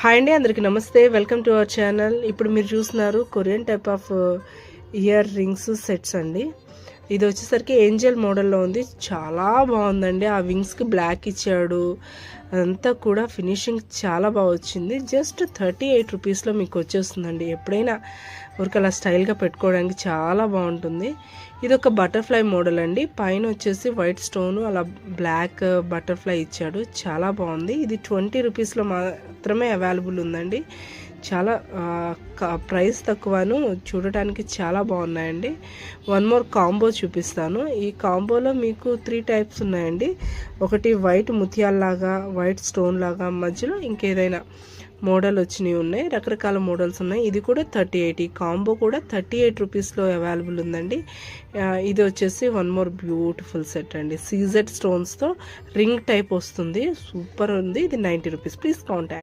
Hi అండి, అందరికీ నమస్తే. Welcome to our channel. ఇప్పుడు మీరు చూస్తున్నారు Korean type of ear rings sets అండి. ఇది వచ్చేసరికి ఏంజల్ మోడల్లో ఉంది. చాలా బాగుందండి. ఆ వింగ్స్కి బ్లాక్ ఇచ్చాడు. అదంతా కూడా ఫినిషింగ్ చాలా బాగా వచ్చింది. జస్ట్ 38 రూపీస్లో మీకు వచ్చేస్తుందండి. ఎప్పుడైనా ఊరికి అలా స్టైల్గా పెట్టుకోవడానికి చాలా బాగుంటుంది. ఇది ఒక బటర్ఫ్లై మోడల్ అండి. పైన వచ్చేసి వైట్ స్టోన్ అలా బ్లాక్ బటర్ఫ్లై ఇచ్చాడు. చాలా బాగుంది. ఇది 20 రూపీస్లో మాత్రమే అవైలబుల్ ఉందండి. చాలా ప్రైస్ తక్కువను, చూడటానికి చాలా బాగున్నాయండి. వన్ మోర్ కాంబో చూపిస్తాను. ఈ కాంబోలో మీకు 3 టైప్స్ ఉన్నాయండి. ఒకటి వైట్ ముత్యాల్లాగా, వైట్ స్టోన్ లాగా, మధ్యలో ఇంకేదైనా మోడల్ వచ్చినవి ఉన్నాయి. రకరకాల మోడల్స్ ఉన్నాయి. ఇది కూడా 38. ఈ కాంబో కూడా 38 రూపీస్లో అవైలబుల్ ఉందండి. ఇది వచ్చేసి వన్ మోర్ బ్యూటిఫుల్ సెట్ అండి. సీజెడ్ స్టోన్స్తో రింగ్ టైప్ వస్తుంది. సూపర్ ఉంది. ఇది 90 రూపీస్. Please contact.